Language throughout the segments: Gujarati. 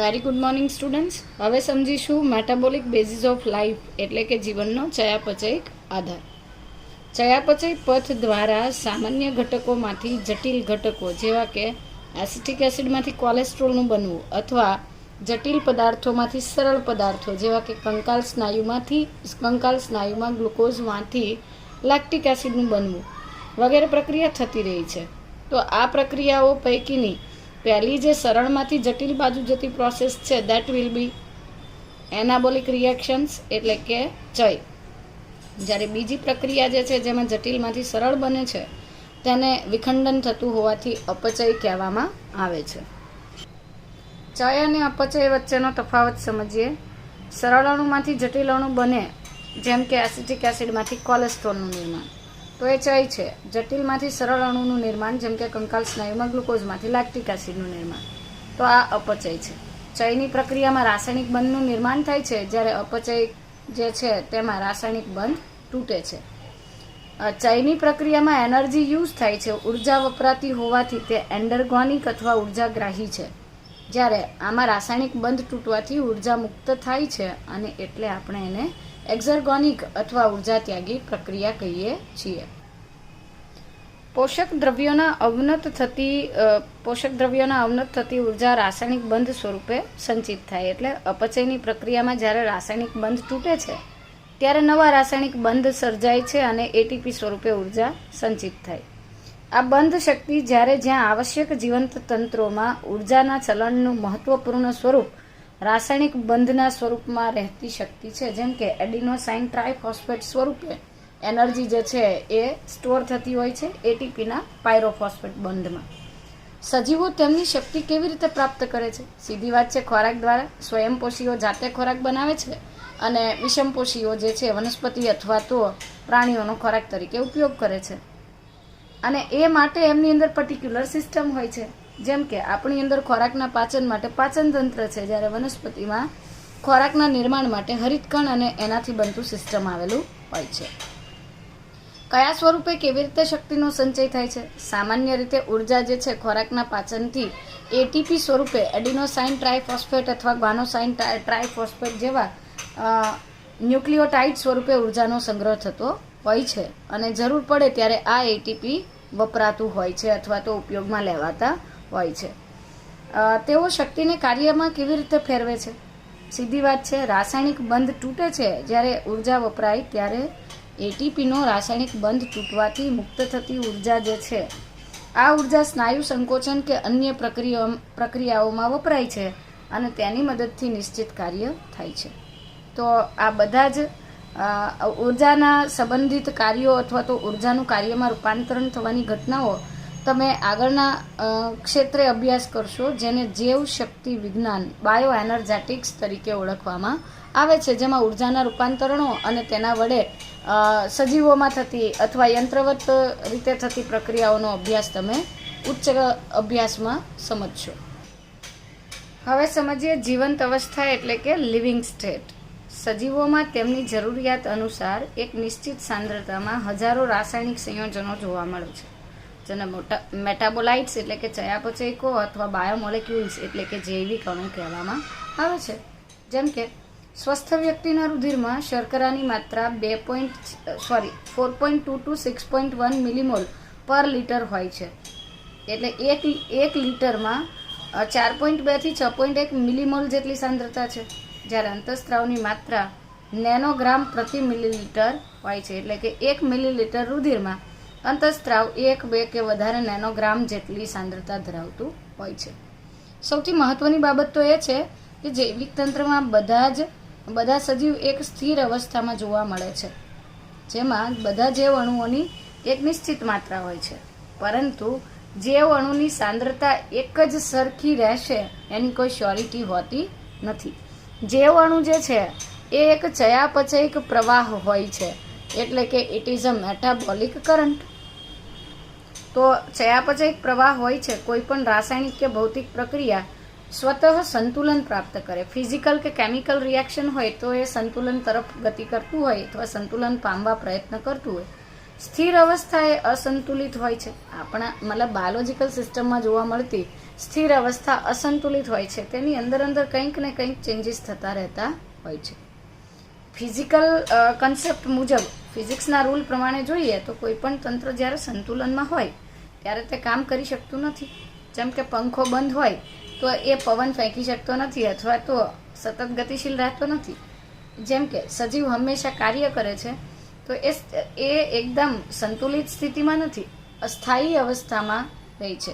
Very good morning students. હવે સમજીશું મેટાબોલિક બેઝિસ ઓફ લાઈફ એટલે કે જીવનનો ચયાપચયિક આધાર. ચયાપચય પથ દ્વારા સામાન્ય ઘટકોમાંથી જટિલ ઘટકો જેવા કે એસિટિક એસિડમાંથી કોલેસ્ટ્રોલનું બનવું અથવા જટિલ પદાર્થોમાંથી સરળ પદાર્થો જેવા કે કંકાલ સ્નાયુમાં ગ્લુકોઝમાંથી લેક્ટિક એસિડનું બનવું વગેરે પ્રક્રિયા થતી રહી છે. તો આ પ્રક્રિયાઓ પૈકીની પહેલી જે સરળમાંથી જટિલ બાજુ જતી પ્રોસેસ છે that will be anabolic reactions એટલે કે ચય. જ્યારે બીજી પ્રક્રિયા જે છે જેમાં જટિલમાંથી સરળ બને છે તેને વિખંડન થતું હોવાથી અપચય કહેવામાં આવે છે. ચય અને અપચય વચ્ચેનો તફાવત સમજીએ. સરળ અણુમાંથી જટિલ અણુ બને જેમ કે એસિટિક એસિડમાંથી કોલેસ્ટ્રોલનું નિર્માણ, તો એ ચય છે. જટિલમાંથી સરળ અણુનું નિર્માણ જેમ કે કંકાલ સ્નાયુમાં ગ્લુકોઝમાંથી લેક્ટિક એસિડનું નિર્માણ, તો આ અપચય છે. ચયની પ્રક્રિયામાં રાસાયણિક બંધનું નિર્માણ થાય છે, જ્યારે અપચય જે છે તેમાં રાસાયણિક બંધ તૂટે છે. ચયની પ્રક્રિયામાં એનર્જી યુઝ થાય છે, ઉર્જા વપરાતી હોવાથી તે એન્ડરગોનિક અથવા ઉર્જાગ્રાહી છે. જ્યારે આમાં રાસાયણિક બંધ તૂટવાથી ઉર્જા મુક્ત થાય છે અને એટલે આપણે એને એક્ઝર્ગોનિક અથવા ઉર્જા ત્યાગી પ્રક્રિયા કહીએ છીએ. પોષક દ્રવ્યોના અવનત થતી ઉર્જા રાસાયણિક બંધ સ્વરૂપે સંચિત થાય. એટલે અપચયની પ્રક્રિયામાં જ્યારે રાસાયણિક બંધ તૂટે છે ત્યારે નવા રાસાયણિક બંધ સર્જાય છે અને એટીપી સ્વરૂપે ઉર્જા સંચિત થાય. આ બંધ શક્તિ જ્યાં આવશ્યક જીવંત તંત્રોમાં ઉર્જાના ચલણનું મહત્વપૂર્ણ સ્વરૂપ રાસાયણિક બંધના સ્વરૂપમાં રહેતી શક્તિ છે, જેમ કે એડિનોસાઇન ટ્રાયફોસ્ફેટ સ્વરૂપે એનર્જી જે છે એ સ્ટોર થતી હોય છે એટીપીના પાયરોફોસ્ફેટ બંધમાં. સજીવો તેમની શક્તિ કેવી રીતે પ્રાપ્ત કરે છે? સીધી વાત છે, ખોરાક દ્વારા. સ્વયંપોષીઓ જાતે ખોરાક બનાવે છે અને વિષમપોષીઓ જે છે વનસ્પતિ અથવા તો પ્રાણીઓનો ખોરાક તરીકે ઉપયોગ કરે છે. અને એ માટે એમની અંદર પર્ટિક્યુલર સિસ્ટમ હોય છે. જેમ કે આપણી અંદર ખોરાકના પાચન માટે પાચન તંત્ર છે, જ્યારે વનસ્પતિમાં ખોરાકના નિર્માણ માટે હરિતકણ અને એનાથી બનતું સિસ્ટમ આવેલું હોય છે. કયા સ્વરૂપે કેવી રીતે શક્તિનો સંચય થાય છે? સામાન્ય રીતે ઉર્જા જે છે ખોરાકના પાચનથી એટીપી સ્વરૂપે એડિનોસાઇન ટ્રાયફોસ્ફેટ અથવા ગ્વાનોસાઇન ટ્રાયફોસ્ફેટ જેવા ન્યુક્લિયોટાઇડ સ્વરૂપે ઉર્જાનો સંગ્રહ થતો હોય છે અને જરૂર પડે ત્યારે આ એટીપી વપરાતું હોય છે અથવા તો ઉપયોગમાં લેવાતા હોય છે. તેઓ શક્તિને કાર્યમાં કેવી રીતે ફેરવે છે? સીધી વાત છે, રાસાયણિક બંધ તૂટે છે જ્યારે ઉર્જા વપરાય ત્યારે એટીપીનો રાસાયણિક બંધ તૂટવાથી મુક્ત થતી ઉર્જા જે છે આ ઉર્જા સ્નાયુ સંકોચન કે અન્ય પ્રક્રિયાઓમાં વપરાય છે અને તેની મદદથી નિશ્ચિત કાર્ય થાય છે. તો આ બધા જ ઉર્જાના સંબંધિત કાર્યો અથવા તો ઉર્જાનું કાર્યમાં રૂપાંતરણ થવાની ઘટનાઓ તમે આગળના ક્ષેત્રે અભ્યાસ કરશો, જેને જૈવ શક્તિ વિજ્ઞાન બાયો એનર્જેટિક્સ તરીકે ઓળખવામાં આવે છે, જેમાં ઉર્જાના રૂપાંતરણો અને તેના વડે સજીવોમાં થતી અથવા યંત્રવત રીતે થતી પ્રક્રિયાઓનો અભ્યાસ તમે ઉચ્ચ અભ્યાસમાં સમજશો. હવે સમજીએ જીવંત અવસ્થા એટલે કે લિવિંગ સ્ટેટ. સજીવોમાં તેમની જરૂરિયાત અનુસાર એક નિશ્ચિત સાંદ્રતામાં હજારો રાસાયણિક સંયોજનો જોવા મળે છે, જેને મેટાબોલાઇટ્સ એટલે કે ચયાપચયકો અથવા બાયોમોલેક્યુલ્સ એટલે કે જૈવિક અણુ કહેવામાં આવે છે. જેમ કે સ્વસ્થ વ્યક્તિના રુધિરમાં શર્કરાની માત્રા 4.2 to 6.1 મિલીમોલ પર લિટર હોય છે. એટલે એક લિટરમાં 4.2 થી 6.1 મિલીમોલ જેટલી સાંદ્રતા છે. જ્યારે અંતઃસ્ત્રાવની માત્રા નેનોગ્રામ પ્રતિ મિલીલીટર હોય છે. એટલે કે 1 મિલીલીટર રુધિરમાં અંતઃસ્ત્રાવ 1, 2 કે વધારે નેનોગ્રામ જેટલી સાંદ્રતા ધરાવતું હોય છે. સૌથી મહત્વની બાબત તો એ છે કે જૈવિક તંત્રમાં બધા સજીવ એક સ્થિર અવસ્થામાં જોવા મળે છે, જેમાં બધા જૈવ અણુઓની એક નિશ્ચિત માત્રા હોય છે, પરંતુ જૈવ અણુની સાંદ્રતા એક જ સરખી રહેશે એની કોઈ શ્યોરિટી હોતી નથી. જૈવ અણુ જે છે એ એક ચયાપચયિક પ્રવાહ હોય છે, એટલે કે it is a metabolic current. તો ચયાપચયિક પ્રવાહ હોય છે. કોઈ પણ રાસાયણિક કે ભૌતિક પ્રક્રિયા સ્વતઃ સંતુલન પ્રાપ્ત કરે, ફિઝિકલ કે કેમિકલ રિએક્શન હોય તો એ સંતુલન તરફ ગતિ કરતું હોય અથવા સંતુલન પામવા પ્રયત્ન કરતું હોય. સ્થિર અવસ્થા એ અસંતુલિત હોય છે. આપણા બાયોલોજીકલ સિસ્ટમમાં જોવા મળતી સ્થિર અવસ્થા અસંતુલિત હોય છે તેની અંદર કંઈક ને કંઈક ચેન્જીસ થતા રહેતા હોય છે. ફિઝિકલ કન્સેપ્ટ મુજબ ફિઝિક્સના રૂલ પ્રમાણે જોઈએ તો કોઈ પણ તંત્ર જ્યારે સંતુલનમાં હોય ત્યારે તે કામ કરી શકતું નથી. જેમ કે પંખો બંધ હોય તો એ પવન ફેંકી શકતો નથી અથવા તો સતત ગતિશીલ રહેતો નથી. જેમ કે સજીવ હંમેશા કાર્ય કરે છે તો એ એકદમ સંતુલિત સ્થિતિમાં નથી, અસ્થાયી અવસ્થામાં રહે છે.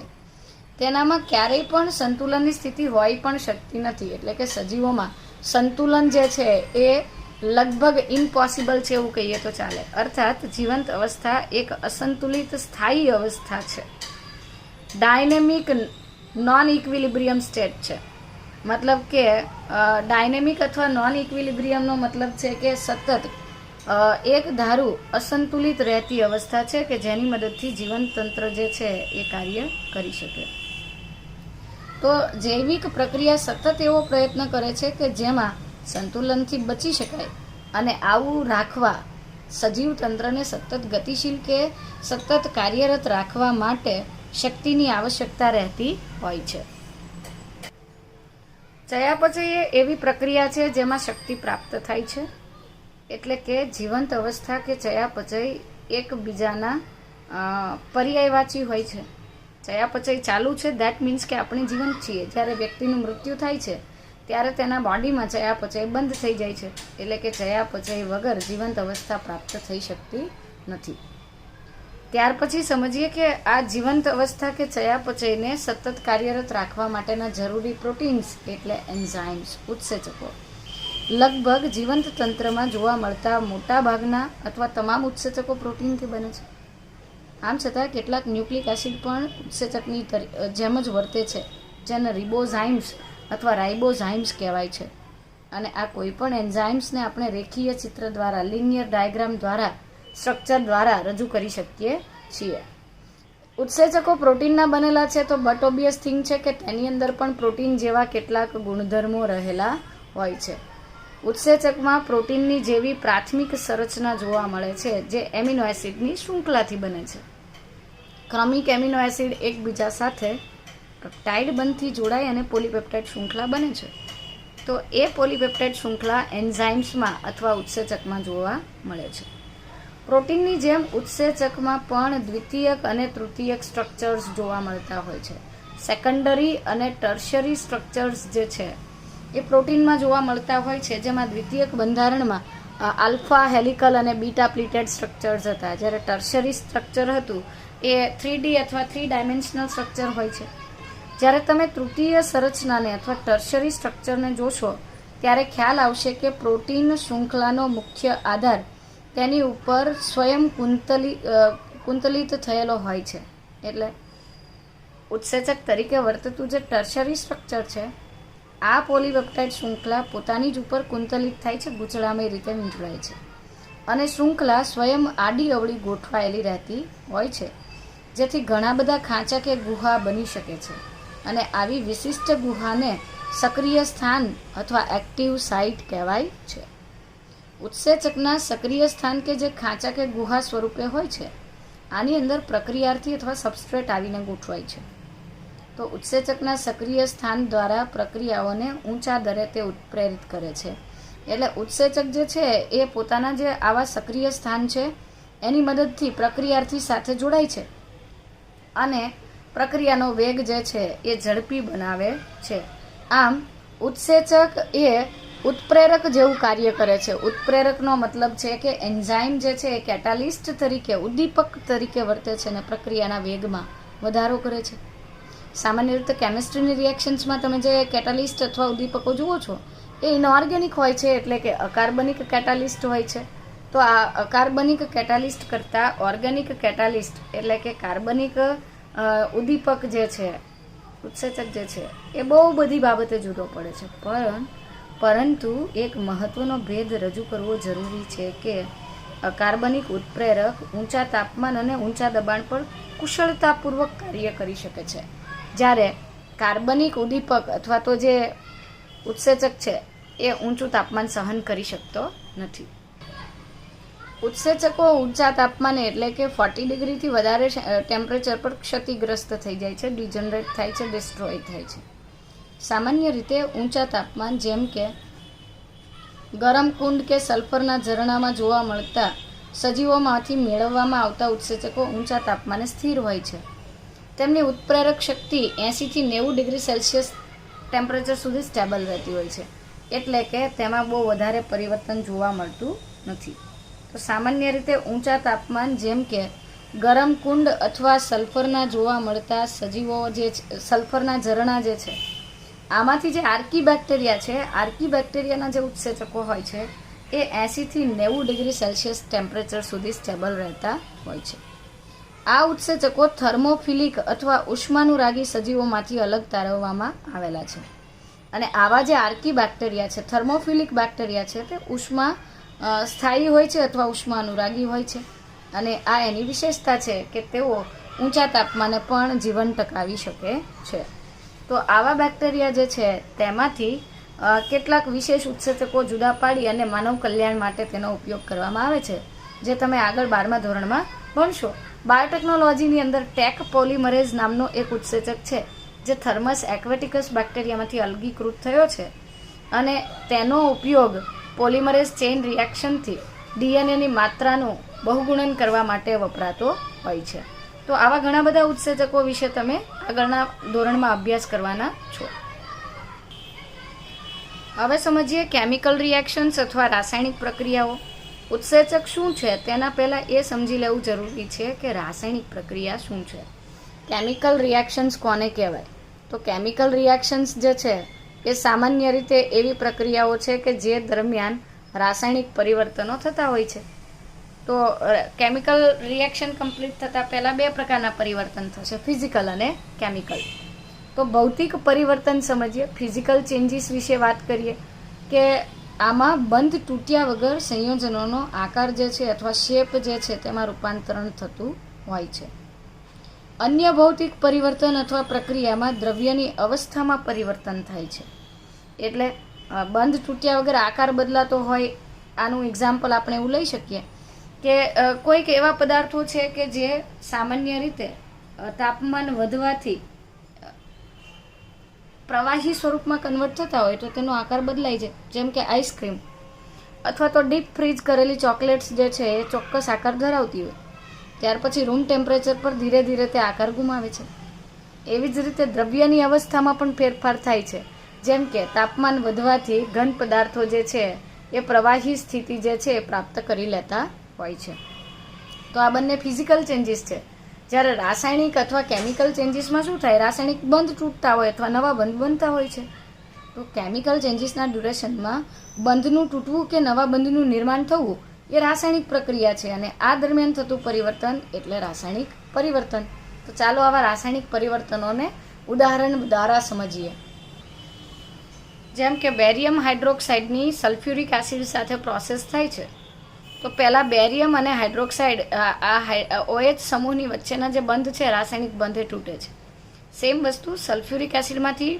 તેનામાં ક્યારેય પણ સંતુલનની સ્થિતિ હોય પણ શકતી નથી. એટલે કે સજીવોમાં સંતુલન જે છે એ લગભગ ઇમ્પોસિબલ છે એવું કહીએ તો ચાલે. અર્થાત જીવંત અવસ્થા એક અસંતુલિત સ્થાયી અવસ્થા છે. ડાયનેમિક નોન ઇક્વિલિબ્રિયમ સ્ટેટ છે. મતલબ કે ડાયનેમિક અથવા નોન ઇક્વિલિબ્રિયમનો મતલબ છે કે સતત એક ધારું અસંતુલિત રહેતી અવસ્થા છે કે જેની મદદથી જીવન તંત્ર જે છે એ કાર્ય કરી શકે. તો જૈવિક પ્રક્રિયા સતત એવો પ્રયત્ન કરે છે કે જેમાં સંતુલનથી બચી શકાય અને આવું રાખવા સજીવ તંત્રને સતત ગતિશીલ કે સતત કાર્યરત રાખવા માટે શક્તિની આવશ્યકતા રહેતી હોય છે. ચયાપચય એ એવી પ્રક્રિયા છે જેમાં શક્તિ પ્રાપ્ત થાય છે. એટલે કે જીવંત અવસ્થા કે ચયાપચય એકબીજાના પર્યાયવાચી હોય છે. ચયાપચય ચાલુ છે દેટ મીન્સ કે આપણે જીવંત છીએ. જ્યારે વ્યક્તિનું મૃત્યુ થાય છે ત્યારે તેના બોડીમાં ચયાપચય બંધ થઈ જાય છે. એટલે કે ચયાપચય વગર જીવંત અવસ્થા પ્રાપ્ત થઈ શકતી નથી. ત્યાર પછી સમજીએ કે આ જીવંત અવસ્થા કે ચયાપચયને સતત કાર્યરત રાખવા માટેના જરૂરી પ્રોટીન્સ એટલે એન્ઝાઇમ્સ, ઉત્સેચકો લગભગ જીવંત તંત્રમાં જોવા મળતા મોટા ભાગના અથવા તમામ ઉત્સેચકો પ્રોટીનથી બને છે. આમ છતાં કેટલાક ન્યુક્લિક એસિડ પણ ઉત્સેચકની જેમ જ વર્તે છે, જેને રિબોઝાઇમ્સ અથવા રાઇબોઝાઇમ્સ કહેવાય છે. અને આ કોઈ પણ એન્ઝાઇમ્સને આપણે રેખીય ચિત્ર દ્વારા, લિનિયર ડાયાગ્રામ દ્વારા, સ્ટ્રક્ચર દ્વારા રજૂ કરી શકીએ છીએ. ઉત્સેચકો પ્રોટીનના બનેલા છે તો બટ ઓબ્વિયસ થિંગ છે કે તેની અંદર પણ પ્રોટીન જેવા કેટલાક ગુણધર્મો રહેલા હોય છે. ઉત્સેચકમાં પ્રોટીનની જેવી પ્રાથમિક સંરચના જોવા મળે છે જે એમિનો એસિડની શૃંખલાથી બને છે. ક્રમિક એમિનો એસિડ એકબીજા સાથે પેપ્ટાઇડ બંધથી જોડાય અને પોલીપેપ્ટાઇડ શૃંખલા બને છે. તો એ પોલીપેપ્ટાઇડ શૃંખલા એન્ઝાઇમ્સમાં અથવા ઉત્સેચકમાં જોવા મળે છે. પ્રોટીનની જેમ ઉત્સેચકમાં પણ દ્વિતીયક અને તૃતીયક સ્ટ્રક્ચર્સ જોવા મળતા હોય છે. સેકન્ડરી અને ટર્શરી સ્ટ્રક્ચર્સ જે છે એ પ્રોટીનમાં જોવા મળતા હોય છે, જેમાં દ્વિતીયક બંધારણમાં આલ્ફા હેલિકલ અને બીટા પ્લીટેડ સ્ટ્રક્ચર્સ હતા, જ્યારે ટર્શરી સ્ટ્રક્ચર હતું એ 3D અથવા 3 ડાયમેન્શનલ સ્ટ્રક્ચર હોય છે. જ્યારે તમે તૃતીય સંરચનાને અથવા ટર્શરી સ્ટ્રક્ચરને જોશો ત્યારે ખ્યાલ આવશે કે પ્રોટીન શૃંખલાનો મુખ્ય આધાર તેની ઉપર સ્વયં કુંતલિત થયેલો હોય છે. એટલે ઉત્સેચક તરીકે વર્તતું જે ટર્શરી સ્ટ્રક્ચર છે, આ પોલીપેપ્ટાઇડ શૃંખલા પોતાની જ ઉપર કુંતલિત થાય છે, ગૂંચળામય રીતે વીંટળાય છે અને શૃંખલા સ્વયં આડી અવળી ગોઠવાયેલી રહેતી હોય છે, જેથી ઘણા બધા ખાંચા કે ગુહા બની શકે છે. અને આવી વિશિષ્ટ ગુહાને સક્રિય સ્થાન અથવા એક્ટિવ સાઇટ કહેવાય છે. ઉત્સેચકના સક્રિય સ્થાન કે જે ખાંચા કે ગુહા સ્વરૂપે હોય છે, આની અંદર પ્રક્રિયાર્થી અથવા સબસ્ટ્રેટ આવીને ગોઠવાય છે. તો ઉત્સેચકના સક્રિય સ્થાન દ્વારા પ્રક્રિયાઓને ઊંચા દરે તે ઉત્પ્રેરિત કરે છે. એટલે ઉત્સેચક જે છે એ પોતાના જે આવા સક્રિય સ્થાન છે એની મદદથી પ્રક્રિયાર્થી સાથે જોડાય છે અને પ્રક્રિયાનો વેગ જે છે એ ઝડપી બનાવે છે. આમ ઉત્સેચક એ ઉત્પ્રેરક જેવું કાર્ય કરે છે. ઉત્પ્રેરકનો મતલબ છે કે એન્ઝાઇમ જે છે એ કેટાલિસ્ટ તરીકે, ઉદ્દીપક તરીકે વર્તે છે અને પ્રક્રિયાના વેગમાં વધારો કરે છે. સામાન્ય રીતે કેમિસ્ટ્રીની રિએક્શન્સમાં તમે જે કેટાલિસ્ટ અથવા ઉદ્દીપકો જુઓ છો એ ઇનઓર્ગેનિક હોય છે, એટલે કે અકાર્બનિક કેટાલિસ્ટ હોય છે. તો આ અકાર્બનિક કેટાલિસ્ટ કરતાં ઓર્ગેનિક કેટાલિસ્ટ એટલે કે કાર્બનિક ઉદ્દીપક જે છે, ઉત્સેચક જે છે એ બહુ બધી બાબતે જુદો પડે છે. પરંતુ એક મહત્વનો ભેદ રજૂ કરવો જરૂરી છે કે અકાર્બનિક ઉત્પ્રેરક ઊંચા તાપમાન અને ઊંચા દબાણ પર કુશળતાપૂર્વક કાર્ય કરી શકે છે, જ્યારે કાર્બનિક ઉદ્દીપક અથવા તો જે ઉત્સેચક છે એ ઊંચું તાપમાન સહન કરી શકતો નથી. ઉત્સેચકો ઊંચા તાપમાને એટલે કે 40 ડિગ્રીથી વધારે ટેમ્પરેચર પર ક્ષતિગ્રસ્ત થઈ જાય છે, ડિજનરેટ થાય છે, ડિસ્ટ્રોય થાય છે. સામાન્ય રીતે ઊંચા તાપમાન જેમ કે ગરમ કુંડ કે સલ્ફરના ઝરણામાં જોવા મળતા સજીવોમાંથી મેળવવામાં આવતા ઉત્સેચકો ઊંચા તાપમાને સ્થિર હોય છે. તેમની ઉત્પ્રેરક શક્તિ 80થી 90 ડિગ્રી સેલ્સિયસ ટેમ્પરેચર સુધી સ્ટેબલ રહેતી હોય છે, એટલે કે તેમાં બહુ વધારે પરિવર્તન જોવા મળતું નથી. તો સામાન્ય રીતે ઊંચા તાપમાન જેમ કે ગરમ કુંડ અથવા સલ્ફરના જોવા મળતા સજીવો જે સલ્ફરના ઝરણા જે છે, આમાંથી જે આર્કી બેક્ટેરિયા છે, આર્કી બેક્ટેરિયાના જે ઉત્સેચકો હોય છે એ 80થી 90 ડિગ્રી સેલ્સિયસ ટેમ્પરેચર સુધી સ્ટેબલ રહેતા હોય છે. આ ઉત્સેચકો થર્મોફિલિક અથવા ઉષ્માનુરાગી સજીવોમાંથી અલગ તારવવામાં આવેલા છે. અને આવા જે આર્કી બેક્ટેરિયા છે, થર્મોફિલિક બેક્ટેરિયા છે, તે ઉષ્મા સ્થાયી હોય છે અથવા ઉષ્માનુરાગી હોય છે. અને આ એની વિશેષતા છે કે તેઓ ઊંચા તાપમાને પણ જીવન ટકાવી શકે છે. તો આવા બેક્ટેરિયા જે છે તેમાંથી કેટલાક વિશેષ ઉત્સેચકો જુદા પાડી અને માનવ કલ્યાણ માટે તેનો ઉપયોગ કરવામાં આવે છે, જે તમે આગળ 12મા ધોરણમાં ભણશો. બાયોટેકનોલોજીની અંદર ટેક પોલિમરેઝ નામનો એક ઉત્સેચક છે, જે થર્મસ એક્વેટિકસ બેક્ટેરિયામાંથી અલગીકૃત થયો છે અને તેનો ઉપયોગ પોલિમરેઝ ચેઇન રિએક્શનથી ડીએનએની માત્રાનું બહુગુણન કરવા માટે વપરાતો હોય છે. તો આવા ઘણા બધા ઉત્સેચકો વિશે તમે આગળના ધોરણમાં અભ્યાસ કરવાના છો. હવે સમજીએ કેમિકલ રિએક્શન્સ અથવા રાસાયણિક પ્રક્રિયાઓ. ઉત્સેચક શું છે તેના પહેલાં એ સમજી લેવું જરૂરી છે કે રાસાયણિક પ્રક્રિયા શું છે. કેમિકલ રિએક્શન્સ કોને કહેવાય? તો કેમિકલ રિએક્શન્સ જે છે એ સામાન્ય રીતે એવી પ્રક્રિયાઓ છે કે જે દરમિયાન રાસાયણિક પરિવર્તનો થતા હોય છે. તો કેમિકલ રિએક્શન કમ્પ્લીટ થતાં પહેલાં 2 પ્રકારના પરિવર્તન થશે, ફિઝિકલ અને કેમિકલ. તો ભૌતિક પરિવર્તન સમજીએ, ફિઝિકલ ચેન્જીસ વિશે વાત કરીએ કે આમાં બંધ તૂટ્યા વગર સંયોજનોનો આકાર જે છે અથવા શેપ જે છે તેમાં રૂપાંતરણ થતું હોય છે. અન્ય ભૌતિક પરિવર્તન અથવા પ્રક્રિયામાં દ્રવ્યની અવસ્થામાં પરિવર્તન થાય છે. એટલે બંધ તૂટ્યા વગર આકાર બદલાતો હોય. આનું એક્ઝામ્પલ આપણે એવું લઈ શકીએ કે કોઈક એવા પદાર્થો છે કે જે સામાન્ય રીતે તાપમાન વધવાથી પ્રવાહી સ્વરૂપમાં કન્વર્ટ થતા હોય તો તેનો આકાર બદલાય છે, જેમ કે આઈસ્ક્રીમ અથવા તો ડીપ ફ્રીઝ કરેલી ચોકલેટ્સ જે છે એ ચોક્કસ આકાર ધરાવતી હોય, ત્યાર પછી રૂમ ટેમ્પરેચર પર ધીરે ધીરે તે આકાર ગુમાવે છે. એવી જ રીતે દ્રવ્યની અવસ્થામાં પણ ફેરફાર થાય છે, જેમ કે તાપમાન વધવાથી ઘન પદાર્થો જે છે એ પ્રવાહી સ્થિતિ જે છે એ પ્રાપ્ત કરી લેતા હોય છે. તો આ બંને ફિઝિકલ ચેન્જીસ છે. જ્યારે રાસાયણિક અથવા કેમિકલ ચેન્જીસમાં શું થાય? રાસાયણિક બંધ તૂટતા હોય અથવા નવા બંધ બનતા હોય છે. તો કેમિકલ ચેન્જીસના ડ્યુરેશનમાં બંધનું તૂટવું કે નવા બંધનું નિર્માણ થવું એ રાસાયણિક પ્રક્રિયા છે, અને આ દરમિયાન થતું પરિવર્તન એટલે રાસાયણિક પરિવર્તન. તો ચાલો આવા રાસાયણિક પરિવર્તનોને ઉદાહરણ દ્વારા સમજીએ. જેમ કે બેરિયમ હાઇડ્રોક્સાઇડની સલ્ફ્યુરિક એસિડ સાથે પ્રોસેસ થાય છે. તો પહેલાં બેરિયમ અને હાઇડ્રોક્સાઇડ આ OH સમૂહની વચ્ચેના જે બંધ છે, રાસાયણિક બંધ એ તૂટે છે. સેમ વસ્તુ સલ્ફ્યુરિક એસિડમાંથી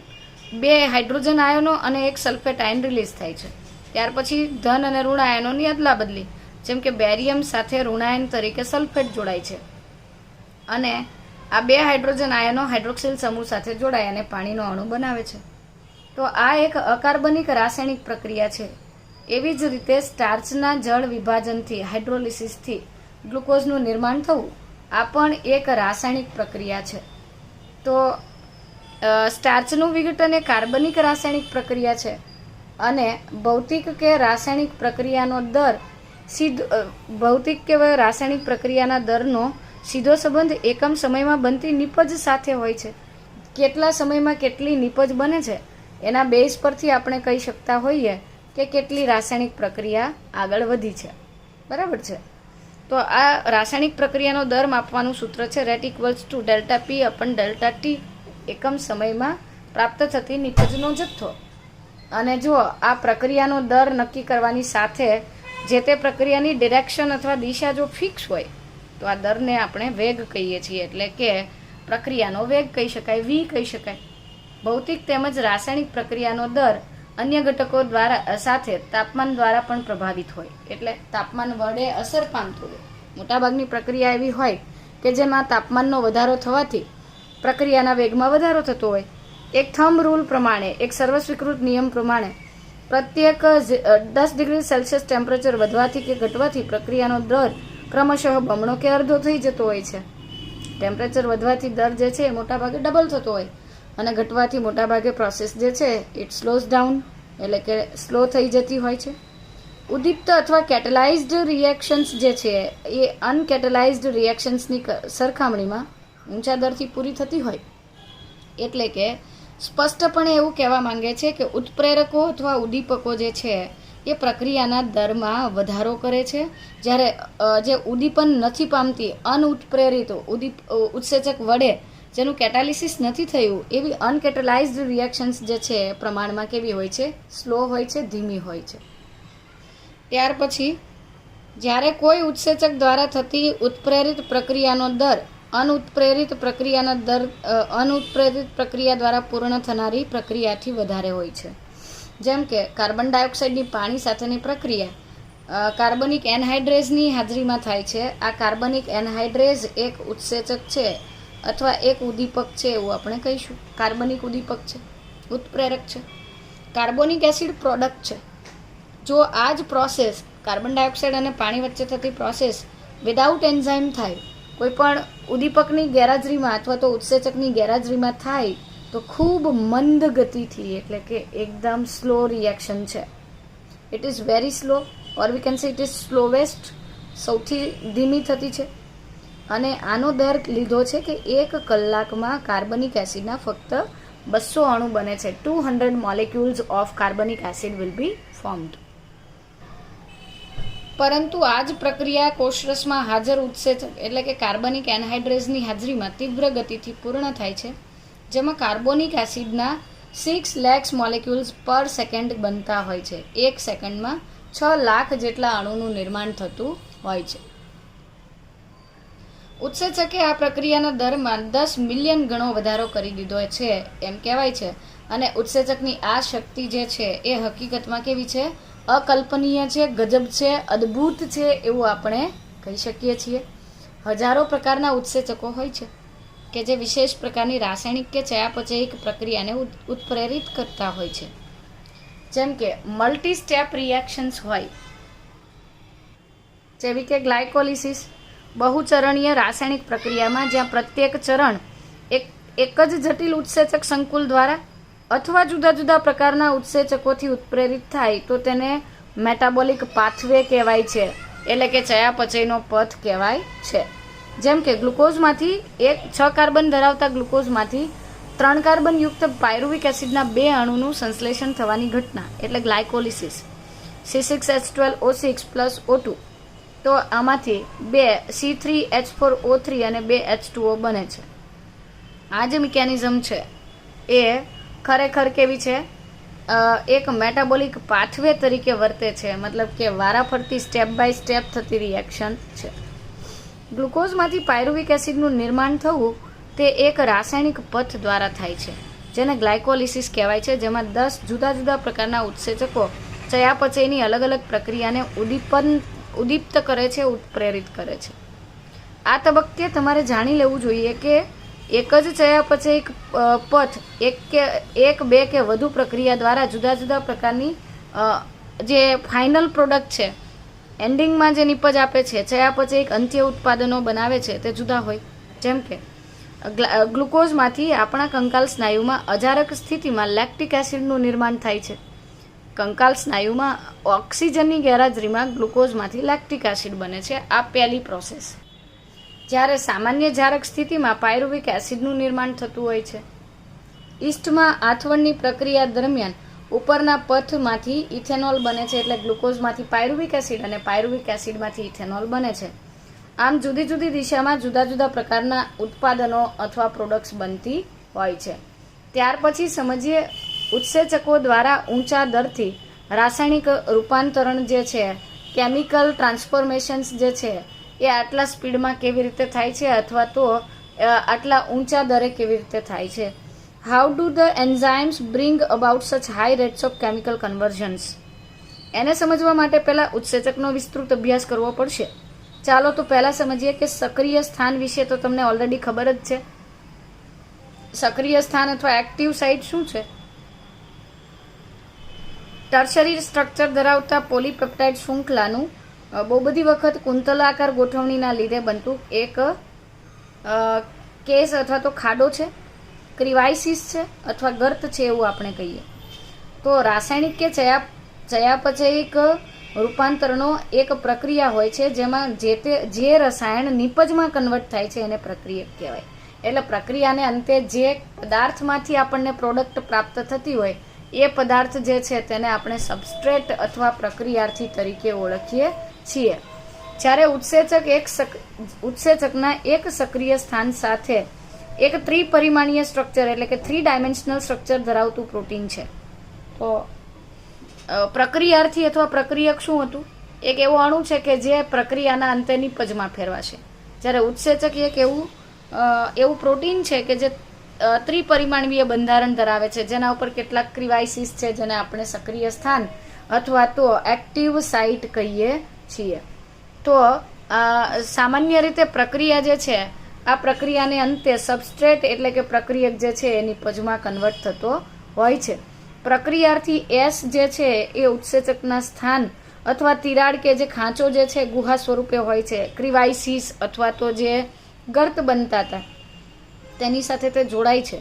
2 હાઇડ્રોજન આયનો અને 1 સલ્ફેટ આયન રિલીઝ થાય છે. ત્યાર પછી ધન અને ઋણ આયનોની અદલા બદલી, જેમ કે બેરિયમ સાથે ઋણાયન તરીકે સલ્ફેટ જોડાય છે અને આ 2 હાઇડ્રોજન આયનો હાઇડ્રોક્સિલ સમૂહ સાથે જોડાય અને પાણીનો અણુ બનાવે છે. તો આ એક અકાર્બનિક રાસાયણિક પ્રક્રિયા છે. એવી જ રીતે સ્ટાર્ચના જળ વિભાજનથી હાઇડ્રોલિસિસથી ગ્લુકોઝનું નિર્માણ થવું આ પણ એક રાસાયણિક પ્રક્રિયા છે. તો સ્ટાર્ચનું વિઘટન એ કાર્બનિક રાસાયણિક પ્રક્રિયા છે અને ભૌતિક કે રાસાયણિક પ્રક્રિયાનો દર ભૌતિક કે રાસાયણિક પ્રક્રિયાના દરનો સીધો સંબંધ એકમ સમયમાં બનતી નિપજ સાથે હોય છે. કેટલા સમયમાં કેટલી નિપજ બને છે એના બેઝ પરથી આપણે કહી શકતા હોઈએ કે કેટલી રાસાયણિક પ્રક્રિયા આગળ વધી છે. બરાબર છે? તો આ રાસાયણિક પ્રક્રિયાનો દર માપવાનું સૂત્ર છે rate equals to delta P upon delta T, એકમ સમયમાં પ્રાપ્ત થતી નિપજનો જથ્થો. અને જો આ પ્રક્રિયાનો દર નક્કી કરવાની સાથે જે તે પ્રક્રિયાની ડિરેક્શન અથવા દિશા જો ફિક્સ હોય તો આ દરને આપણે વેગ કહીએ છીએ, એટલે કે પ્રક્રિયાનો વેગ કહી શકાય, V કહી શકાય. ભૌતિક તેમજ રાસાયણિક પ્રક્રિયાનો દર અન્ય ઘટકો દ્વારા સાથે તાપમાન દ્વારા પણ પ્રભાવિત હોય, એટલે તાપમાન વડે અસર પામતું હોય. મોટાભાગની પ્રક્રિયા એવી હોય કે જેમાં તાપમાનનો વધારો થવાથી પ્રક્રિયાના વેગમાં વધારો થતો હોય. એક થંબ રૂલ પ્રમાણે, એક સર્વસ્વીકૃત નિયમ પ્રમાણે પ્રત્યેક 10 ડિગ્રી સેલ્સિયસ ટેમ્પરેચર વધવાથી કે ઘટવાથી પ્રક્રિયાનો દર ક્રમશઃ બમણો કે અડધો થઈ જતો હોય છે. ટેમ્પરેચર વધવાથી દર જે છે એ મોટાભાગે ડબલ થતો હોય અને ઘટવાથી મોટાભાગે પ્રોસેસ જે છે ઇટ સ્લોઝ ડાઉન, એટલે કે સ્લો થઈ જતી હોય છે. ઉદ્દીપ્ત અથવા કેટલાઇઝ્ડ રિએક્શન્સ જે છે એ અનકેટલાઇઝ્ડ રિએક્શન્સની સરખામણીમાં ઊંચા દરથી પૂરી થતી હોય. એટલે કે સ્પષ્ટપણે એવું કહેવા માંગે છે કે ઉત્પ્રેરકો અથવા ઉદ્દીપકો જે છે એ પ્રક્રિયાના દરમાં વધારો કરે છે, જ્યારે જે ઉદ્દીપન નથી પામતી અનઉત્પ્રેરિત ઉત્સેચક વડે જેનું કેટાલિસિસ નથી થયું એવી અનકેટલાઇઝ્ડ રિએક્શન્સ જે છે પ્રમાણમાં કેવી હોય છે? સ્લો હોય છે, ધીમી હોય છે. ત્યાર પછી જ્યારે કોઈ ઉત્સેચક દ્વારા થતી ઉત્પ્રેરિત પ્રક્રિયાનો દર અનુત્પ્રેરિત પ્રક્રિયા દ્વારા પૂર્ણ થનારી પ્રક્રિયાથી વધારે હોય છે. જેમ કે કાર્બન ડાયોક્સાઇડની પાણી સાથેની પ્રક્રિયા કાર્બનિક એનહાઇડ્રેઝની હાજરીમાં થાય છે. આ કાર્બનિક એનહાઇડ્રેઝ એક ઉત્સેચક છે અથવા એક ઉદ્દીપક છે એવું આપણે કહીશું. કાર્બનિક ઉદ્દીપક છે, ઉત્પ્રેરક છે. કાર્બોનિક એસિડ પ્રોડક્ટ છે. જો આ જ પ્રોસેસ કાર્બન ડાયોક્સાઇડ અને પાણી વચ્ચે થતી પ્રોસેસ વિધાઉટ એન્ઝાઇમ થાય, કોઈ પણ ઉદ્દીપકની ગેરહાજરીમાં અથવા તો ઉત્સેચકની ગેરહાજરીમાં થાય તો ખૂબ મંદ ગતિથી, એટલે કે એકદમ સ્લો રિએક્શન છે. It is very slow, or we can say it is slowest, સૌથી ધીમી થતી છે. અને આનો દર લીધો છે કે 1 કલાકમાં કાર્બનિક એસિડના ફક્ત 200 અણુ બને છે. 200 મોલેક્યુલ્સ ઓફ કાર્બનિક એસિડ વિલ બી ફોર્મ્ડ. પરંતુ આ જ પ્રક્રિયા કોષરસમાં હાજર ઉત્સેચક એટલે કે કાર્બનિક એનહાઇડ્રેઝની હાજરીમાં તીવ્ર ગતિથી પૂર્ણ થાય છે, જેમાં કાર્બોનિક એસિડના 6 lakhs મોલેક્યુલ્સ પર સેકન્ડ બનતા હોય છે. 1 સેકન્ડમાં 6 લાખ જેટલા અણુનું નિર્માણ થતું હોય છે. ઉત્સેચકે આ પ્રક્રિયાના દરમાં 10 મિલિયન ગણો વધારો કરી દીધો છે એમ કહેવાય છે. અને ઉત્સેચકની આ શક્તિ જે છે એ હકીકતમાં કેવી છે? અકલ્પનીય છે, ગજબ છે, અદ્ભુત છે એવું આપણે કહી શકીએ છીએ. હજારો પ્રકારના ઉત્સેચકો હોય છે કે જે વિશેષ પ્રકારની રાસાયણિક કે ચયાપચયિક પ્રક્રિયાને ઉત્પ્રેરિત કરતા હોય છે. જેમ કે મલ્ટી સ્ટેપ રિએક્શન્સ હોય, જેવી કે ગ્લાયકોલિસિસ, બહુચરણીય રાસાયણિક પ્રક્રિયામાં જ્યાં પ્રત્યેક ચરણ એક જ જટિલ ઉત્સેચક સંકુલ દ્વારા અથવા જુદા જુદા પ્રકારના ઉત્સેચકોથી ઉત્પ્રેરિત થાય તો તેને મેટાબોલિક પાથવે કહેવાય છે, એટલે કે ચયાપચયનો પથ કહેવાય છે. જેમ કે ગ્લુકોઝમાંથી 6 કાર્બન ધરાવતા ગ્લુકોઝમાંથી 3 કાર્બન યુક્ત પાયરુવિક એસિડના 2 અણુનું સંશ્લેષણ થવાની ઘટના એટલે ગ્લાયકોલિસિસ. C6H12O6 પ્લસ O2, તો આમાંથી 2 C3H4O3 અને 2 H2O બને છે. આ જે મિકેનિઝમ છે એ ખરેખર કેવી છે? એક મેટાબોલિક પાથવે તરીકે વર્તે છે, મતલબ કે વારાફરતી સ્ટેપ બાય સ્ટેપ થતી રિએક્શન છે. ગ્લુકોઝમાંથી પાયરુવિક એસિડનું નિર્માણ થવું તે એક રાસાયણિક પથ દ્વારા થાય છે જેને ગ્લાયકોલિસિસ કહેવાય છે, જેમાં 10 જુદા જુદા પ્રકારના ઉત્સેચકો ચયાપચયની અલગ અલગ પ્રક્રિયાને ઉદ્દીપ્ત કરે છે, ઉત્પ્રેરિત કરે છે. આ તબક્કે તમારે જાણી લેવું જોઈએ કે એક જ ચયાપચયિક પથ એક બે કે વધુ પ્રક્રિયા દ્વારા જુદા જુદા પ્રકારની જે ફાઇનલ પ્રોડક્ટ છે, એન્ડિંગમાં જે નિપજ આપે છે, ચયાપચયિક અંત્ય ઉત્પાદનો બનાવે છે તે જુદા હોય. જેમ કે ગ્લુકોઝમાંથી આપણા કંકાલ સ્નાયુમાં અજારક સ્થિતિમાં લેક્ટિક એસિડનું નિર્માણ થાય છે. કંકાલ સ્નાયુમાં ઓક્સિજનની ગેરહાજરીમાં ગ્લુકોઝમાંથી લેક્ટિક એસિડ બને છે. આ પહેલી પ્રોસેસ. જ્યારે સામાન્ય જારક સ્થિતિમાં પાયરુવિક એસિડનું નિર્માણ થતું હોય છે. ઈસ્ટમાં આથવણની પ્રક્રિયા દરમિયાન ઉપરના પથમાંથી ઇથેનોલ બને છે, એટલે ગ્લુકોઝમાંથી પાયરુવિક એસિડ અને પાયરુવિક એસિડમાંથી ઇથેનોલ બને છે. આમ જુદી જુદી દિશામાં જુદા જુદા પ્રકારના ઉત્પાદનો અથવા પ્રોડક્ટ્સ બનતી હોય છે. ત્યાર પછી સમજીએ ઉત્સેચકો દ્વારા ઊંચા દરથી રાસાયણિક રૂપાંતરણ જે છે, કેમિકલ ટ્રાન્સફોર્મેશન્સ જે છે એ આટલા સ્પીડમાં કેવી રીતે થાય છે અથવા તો આટલા ઊંચા દરે કેવી રીતે થાય છે. How do the enzymes bring about such high rates of chemical conversions? એને સમજવા માટે પહેલા ઉત્સેચકનો વિસ્તૃત અભ્યાસ કરવો પડશે. ચાલો તો પહેલા સમજીએ કે સક્રિય સ્થાન વિશે તો તમને ઓલરેડી ખબર જ છે. સક્રિય સ્થાન અથવા એક્ટિવ સાઇટ શું છે? ટર્શરી સ્ટ્રક્ચર ધરાવતા પોલીપેપ્ટાઇડ શૃંખલાનું બહુ બધી વખત કુંતલાકાર ગોઠવણીના લીધે બનતું એક કેસ અથવા તો ખાડો છે, ક્રિવાઇસિસ છે અથવા ગર્ત છે એવું આપણે કહીએ. તો રાસાયણિક કે ચયાપચયિક રૂપાંતરણો એક પ્રક્રિયા હોય છે જેમાં જે રસાયણ નિપજમાં કન્વર્ટ થાય છે એને પ્રક્રિયક કહેવાય. એટલે પ્રક્રિયાને અંતે જે પદાર્થમાંથી આપણને પ્રોડક્ટ પ્રાપ્ત થતી હોય એ પદાર્થ જે છે તેને આપણે સબસ્ટ્રેટ અથવા પ્રક્રિયાર્થી તરીકે ઓળખીએ છીએ. જ્યારે ઉત્સેચકના એક સક્રિય સ્થાન સાથે એક ત્રિપરિમાણીય સ્ટ્રક્ચર એટલે કે 3 ડાયમેન્શનલ સ્ટ્રક્ચર ધરાવતું પ્રોટીન છે. તો પ્રક્રિયાર્થી અથવા પ્રક્રિયક શું હતું? એક એવો અણુ છે કે જે પ્રક્રિયાના અંતે નિપજમાં ફેરવાશે. જ્યારે ઉત્સેચક એક એવું પ્રોટીન છે કે જે ત્રિપરિમાણીય બંધારણ ધરાવે છે, જેના ઉપર કેટલાક ક્રિવાઇસિસ છે જેને આપણે સક્રિય સ્થાન અથવા તો એક્ટિવ સાઇટ કહીએ છીએ. તો સામાન્ય રીતે પ્રક્રિયા જે છે આ પ્રક્રિયાને અંતે સબસ્ટ્રેટ એટલે કે પ્રક્રિયક જે છે એ નિપજમાં કન્વર્ટ થતો હોય છે. પ્રક્રિયાર્થી એસ જે છે એ ઉત્સેચકના સ્થાન અથવા તિરાડ કે જે ખાંચો જે છે ગુહા સ્વરૂપે હોય છે, ક્રિવાઇસિસ અથવા તો જે ગર્ત બનતા હતા તેની સાથે તે જોડાય છે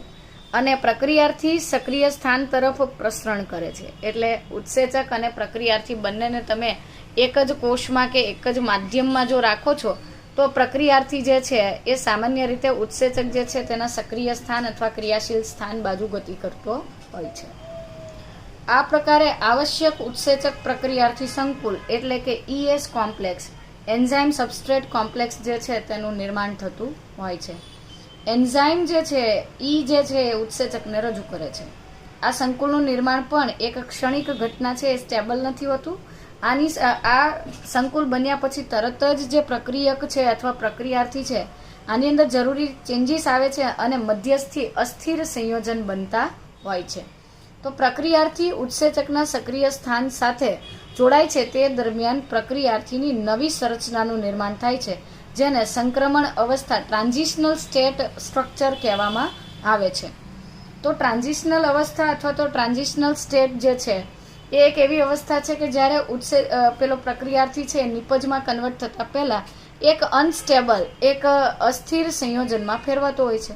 અને પ્રક્રિયાર્થી સક્રિય સ્થાન તરફ પ્રસરણ કરે છે. એટલે ઉત્સેચક અને પ્રક્રિયાર્થી બંનેને તમે એક જ કોષમાં કે એક જ માધ્યમમાં જો રાખો છો તો પ્રક્રિયાર્થી જે છે એ સામાન્ય રીતે ઉત્સેચક જે છે તેના સક્રિય સ્થાન અથવા ક્રિયાશીલ સ્થાન બાજુ ગતિ કરતો હોય છે. આ પ્રકારે આવશ્યક ઉત્સેચક પ્રક્રિયાર્થી સંકુલ એટલે કે ES complex, enzyme substrate complex જે છે તેનું નિર્માણ થતું હોય છે. એન્ઝાઇમ જે છે જે છે એ ઉત્સેચકને રજૂ કરે છે. આ સંકુલનું નિર્માણ પણ એક ક્ષણિક ઘટના છે, એ સ્ટેબલ નથી હોતું. આ સંકુલ બન્યા પછી તરત જ જે પ્રક્રિયક છે અથવા પ્રક્રિયાર્થી છે આની અંદર જરૂરી ચેન્જીસ આવે છે અને મધ્યસ્થી અસ્થિર સંયોજન બનતા હોય છે. તો પ્રક્રિયાર્થી ઉત્સેચકના સક્રિય સ્થાન સાથે જોડાય છે તે દરમિયાન પ્રક્રિયાર્થીની નવી સંરચનાનું નિર્માણ થાય છે જેને સંક્રમણ અવસ્થા ટ્રાન્ઝિશનલ સ્ટેટ સ્ટ્રક્ચર કહેવામાં આવે છે. તો ટ્રાન્ઝિશનલ અવસ્થા અથવા તો ટ્રાન્ઝિશનલ સ્ટેટ જે છે એ એક એવી અવસ્થા છે કે જ્યારે પેલો પ્રક્રિયાર્થી છે નિપજમાં કન્વર્ટ થતા પહેલા એક અનસ્ટેબલ એક અસ્થિર સંયોજનમાં ફેરવાતો હોય છે.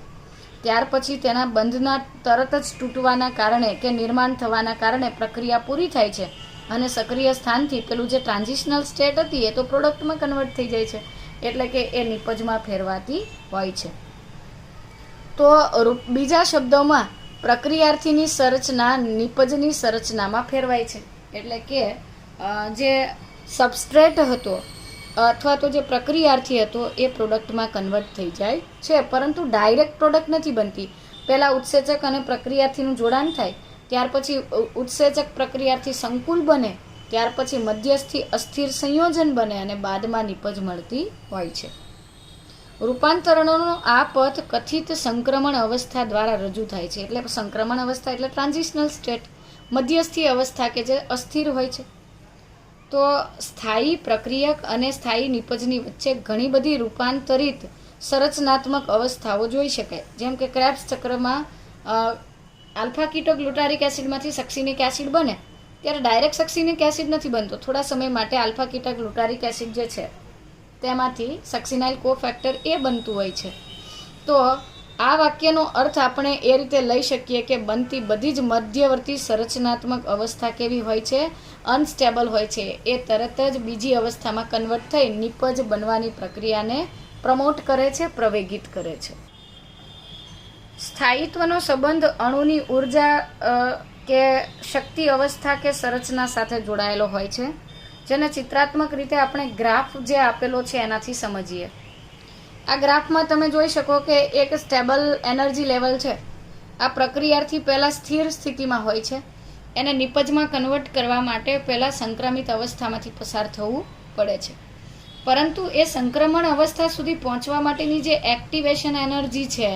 ત્યાર પછી તેના બંધના તરત જ તૂટવાના કારણે કે નિર્માણ થવાના કારણે પ્રક્રિયા પૂરી થાય છે અને સક્રિય સ્થાનથી પેલું જે ટ્રાન્ઝિશનલ સ્ટેટ હતી એ તો પ્રોડક્ટમાં કન્વર્ટ થઈ જાય છે, એટલે કે એ નિપજમાં ફેરવાતી હોય છે. તો બીજા શબ્દોમાં પ્રક્રિયાર્થીની સંરચના નિપજની સંરચનામાં ફેરવાય છે. એટલે કે જે સબસ્ટ્રેટ હતો અથવા તો જે પ્રક્રિયાર્થી હતો એ પ્રોડક્ટમાં કન્વર્ટ થઈ જાય છે, પરંતુ ડાયરેક્ટ પ્રોડક્ટ નથી બનતી. પહેલાં ઉત્સેચક અને પ્રક્રિયાર્થીનું જોડાણ થાય, ત્યાર પછી ઉત્સેચક પ્રક્રિયાર્થી સંકુલ બને, ત્યાર પછી મધ્યસ્થી અસ્થિર સંયોજન બને અને બાદમાં નિપજ મળતી હોય છે. રૂપાંતરણોનો આ પથ કથિત સંક્રમણ અવસ્થા દ્વારા રજૂ થાય છે. એટલે સંક્રમણ અવસ્થા એટલે ટ્રાન્ઝિશનલ સ્ટેટ, મધ્યસ્થી અવસ્થા કે જે અસ્થિર હોય છે. તો સ્થાયી પ્રક્રિયક અને સ્થાયી નિપજની વચ્ચે ઘણી બધી રૂપાંતરિત સંરચનાત્મક અવસ્થાઓ જોઈ શકાય. જેમ કે ક્રેબ્સ ચક્રમાં આલ્ફા કીટોગ્લુટારિક એસિડમાંથી સક્સિનિક એસિડ બને ત્યારે ડાયરેક્ટ સક્સિનિક એસિડ નથી બનતો, થોડા સમય માટે આલ્ફા કીટોગ્લુટારિક એસિડ જે છે તેમાંથી સક્સિનાઇલ કોફેક્ટર એ બનતું હોય છે. તો આ વાક્યનો અર્થ આપણે એ રીતે લઈ શકીએ કે બનતી બધી જ મધ્યવર્તી સંરચનાત્મક અવસ્થા કેવી હોય છે? અનસ્ટેબલ હોય છે. એ તરત જ બીજી અવસ્થામાં કન્વર્ટ થઈ નિપજ બનવાની પ્રક્રિયાને પ્રમોટ કરે છે, પ્રવેગિત કરે છે. સ્થાયિત્વનો સંબંધ અણુની ઉર્જા કે શક્તિ અવસ્થા કે સંરચના સાથે જોડાયેલો હોય છે, જેને ચિત્રાત્મક રીતે આપણે ગ્રાફ જે આપેલો છે એનાથી સમજીએ. આ ગ્રાફમાં તમે જોઈ શકો કે એક સ્ટેબલ એનર્જી લેવલ છે. આ પ્રક્રિયાથી પહેલાં સ્થિર સ્થિતિમાં હોય છે. એને નિપજમાં કન્વર્ટ કરવા માટે પહેલાં સંક્રમિત અવસ્થામાંથી પસાર થવું પડે છે. પરંતુ એ સંક્રમણ અવસ્થા સુધી પહોંચવા માટેની જે એક્ટિવેશન એનર્જી છે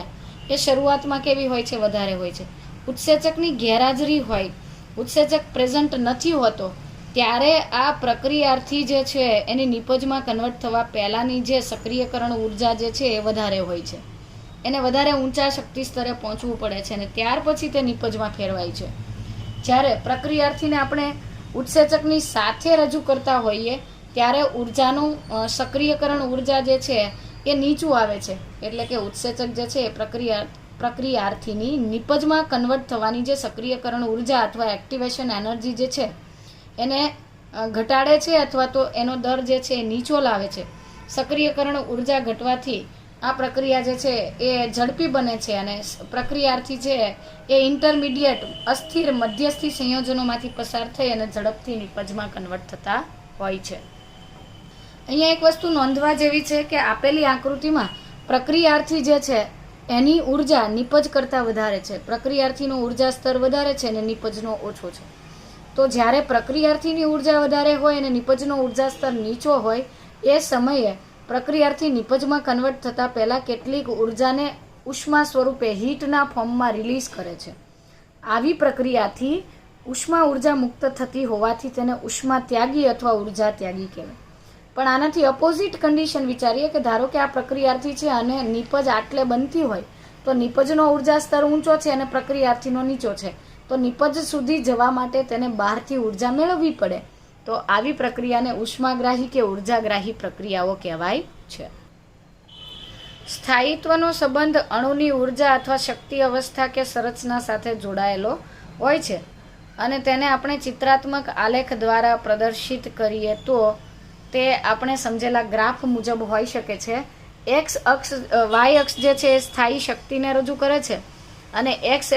એ શરૂઆતમાં કેવી હોય છે? વધારે હોય છે. ઉત્સેચકની ગેરહાજરી હોય, ઉત્સેચક પ્રેઝન્ટ નથી હોતો, ત્યારે આ પ્રક્રિયાર્થી જે છે એની નિપજમાં કન્વર્ટ થવા પહેલાંની જે સક્રિયકરણ ઉર્જા જે છે એ વધારે હોય છે. એને વધારે ઊંચા શક્તિ સ્તરે પહોંચવું પડે છે અને ત્યાર પછી તે નિપજમાં ફેરવાય છે. જ્યારે પ્રક્રિયાર્થીને આપણે ઉત્સેચકની સાથે રજૂ કરતા હોઈએ ત્યારે ઉર્જાનું સક્રિયકરણ ઉર્જા જે છે એ નીચું આવે છે. એટલે કે ઉત્સેચક જે છે એ પ્રક્રિયાર્થીની નિપજમાં કન્વર્ટ થવાની જે સક્રિયકરણ ઉર્જા અથવા એક્ટિવેશન એનર્જી જે છે એને ઘટાડે છે અથવા તો એનો દર જે છે એ નીચો લાવે છે. સક્રિયકરણ ઉર્જા ઘટવાથી આ પ્રક્રિયા જે છે એ ઝડપી બને છે અને પ્રક્રિયાર્થી છે એ ઇન્ટરમીડિયેટ અસ્થિર મધ્યસ્થી સંયોજનોમાંથી પસાર થઈ અને ઝડપથી નિપજમાં કન્વર્ટ થતા હોય છે. અહીંયા એક વસ્તુ નોંધવા જેવી છે કે આપેલી આકૃતિમાં પ્રક્રિયાર્થી જે છે એની ઉર્જા નિપજ કરતાં વધારે છે. પ્રક્રિયાર્થીનો ઉર્જા સ્તર વધારે છે અને નિપજનો ઓછો છે. તો જ્યારે પ્રક્રિયાર્થીની ઉર્જા વધારે હોય અને નિપજનો ઉર્જા સ્તર નીચો હોય એ સમયે પ્રક્રિયાર્થી નિપજમાં કન્વર્ટ થતાં પહેલાં કેટલીક ઉર્જાને ઉષ્મા સ્વરૂપે હીટના ફોર્મમાં રિલીઝ કરે છે. આવી પ્રક્રિયાથી ઉષ્મા ઉર્જા મુક્ત થતી હોવાથી તેને ઉષ્મા ત્યાગી અથવા ઉર્જા ત્યાગી કહેવાય. પણ આનાથી અપોઝિટ કન્ડિશન વિચારીએ કે ધારો કે આ પ્રક્રિયાર્થી છે અને નિપજ આટલે બનતી હોય તો નિપજનો ઉર્જા સ્તર ઊંચો છે અને પ્રક્રિયાર્થીનો નીચો છે, તો નિપજ સુધી જવા માટે તેને બહારથી ઉર્જા મેળવવી પડે. તો આવી પ્રક્રિયાને ઉષ્માગ્રાહી કે ઉર્જાગ્રાહી પ્રક્રિયાઓ કહેવાય છે. સ્થાયિત્વનો સંબંધ અણુની ઉર્જા અથવા શક્તિ અવસ્થા કે સંરચના સાથે જોડાયેલો હોય છે અને તેને આપણે ચિત્રાત્મક આલેખ દ્વારા પ્રદર્શિત કરીએ તો તે આપણે સમજેલા ગ્રાફ મુજબ હોઈ શકે છે. વાય અક્ષ જે છે એ સ્થાયી શક્તિને રજૂ કરે છે અને એક્સ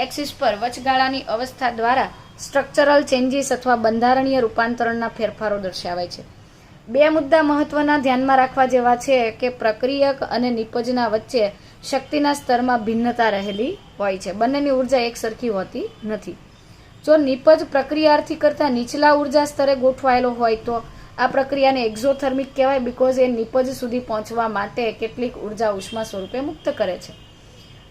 એક્સિસ પર વચગાળાની અવસ્થા દ્વારા સ્ટ્રક્ચરલ ચેન્જીસ અથવા બંધારણીય રૂપાંતરણના ફેરફારો દર્શાવાય છે. બે મુદ્દા મહત્વના ધ્યાનમાં રાખવા જેવા છે કે પ્રક્રિયક અને નિપજના વચ્ચે શક્તિના સ્તરમાં ભિન્નતા રહેલી હોય છે. બંનેની ઉર્જા એક સરખી હોતી નથી. જો નિપજ પ્રક્રિયાર્થી કરતાં નીચલા ઉર્જા સ્તરે ગોઠવાયેલો હોય તો આ પ્રક્રિયાને એક્ઝોથર્મિક કહેવાય, બીકોઝ એ નિપજ સુધી પહોંચવા માટે કેટલીક ઉર્જા ઉષ્મા સ્વરૂપે મુક્ત કરે છે.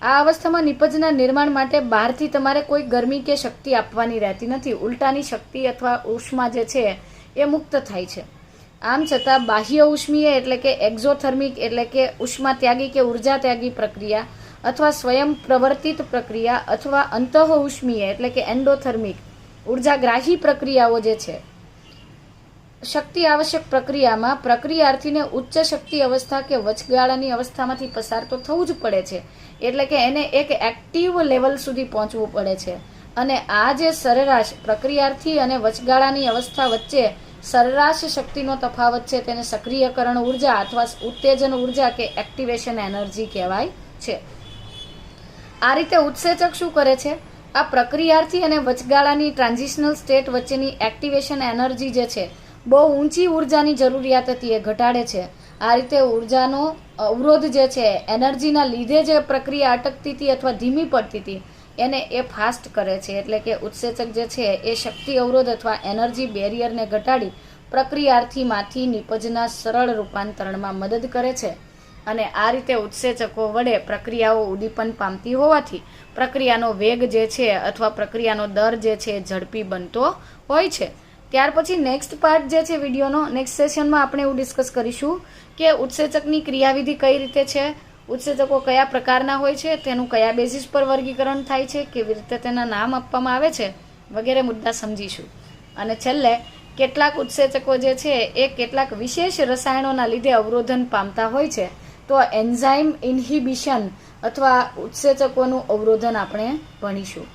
આ અવસ્થામાં નિપજના નિર્માણ માટે બહારથી તમારે કોઈ ગરમી કે શક્તિ આપવાની રહેતી નથી. ઉલટાની શક્તિ અથવા ઉષ્મા જે છે એ મુક્ત થાય છે. આમ છતાં બાહ્ય ઉષ્મીય એટલે કે એક્ઝોથર્મિક એટલે કે ઉષ્મા ત્યાગી કે ઉર્જા ત્યાગી પ્રક્રિયા અથવા સ્વયં પ્રવર્તિત પ્રક્રિયા અથવા અંતઃ ઉષ્મીય એટલે કે એન્ડોથર્મિક ઉર્જાગ્રાહી પ્રક્રિયાઓ જે છે શક્તિ આવશ્યક પ્રક્રિયામાં પ્રક્રિયાર્થીને ઉચ્ચ શક્તિ અવસ્થા કે વચગાળાની અવસ્થામાંથી પસાર તો થવું જ પડે છે. એટલે કે એને એક એક્ટિવ લેવલ સુધી પહોંચવું પડે છે અને આ જે સરેરાશ પ્રક્રિયાર્થી અને વચગાળાની અવસ્થા વચ્ચે સરેરાશ શક્તિનો તફાવત છે તેને સક્રિયકરણ ઉર્જા અથવા ઉત્તેજન ઉર્જા કે એક્ટિવેશન એનર્જી કહેવાય છે. આ રીતે ઉત્સેચક શું કરે છે? આ પ્રક્રિયાર્થી અને વચગાળાની ટ્રાન્ઝિશનલ સ્ટેટ વચ્ચેની એક્ટિવેશન એનર્જી જે છે બહુ ઊંચી ઉર્જાની જરૂરિયાત હતી એ ઘટાડે છે. આ રીતે ઉર્જાનો અવરોધ જે છે એનર્જીના લીધે જે પ્રક્રિયા અટકતી હતી અથવા ધીમી પડતી હતી એને એ ફાસ્ટ કરે છે. એટલે કે ઉત્સેચક જે છે એ શક્તિ અવરોધ અથવા એનર્જી બેરિયરને ઘટાડી પ્રક્રિયાર્થીમાંથી નિપજના સરળ રૂપાંતરણમાં મદદ કરે છે અને આ રીતે ઉત્સેચકો વડે પ્રક્રિયાઓ ઉદ્દીપન પામતી હોવાથી પ્રક્રિયાનો વેગ જે છે અથવા પ્રક્રિયાનો દર જે છે ઝડપી બનતો હોય છે. ત્યાર પછી નેક્સ્ટ પાર્ટ જે છે વિડીયોનો નેક્સ્ટ સેશનમાં આપણે એવું ડિસ્કસ કરીશું કે ઉત્સેચકની ક્રિયાવિધિ કઈ રીતે છે, ઉત્સેચકો કયા પ્રકારના હોય છે, તેનું કયા બેઝિસ પર વર્ગીકરણ થાય છે, કેવી રીતે તેના નામ આપવામાં આવે છે વગેરે મુદ્દા સમજીશું. અને છેલ્લે કેટલાક ઉત્સેચકો જે છે એ કેટલાક વિશેષ રસાયણોના લીધે અવરોધન પામતા હોય છે, તો એન્ઝાઇમ ઇન્હિબિશન અથવા ઉત્સેચકોનું અવરોધન આપણે ભણીશું.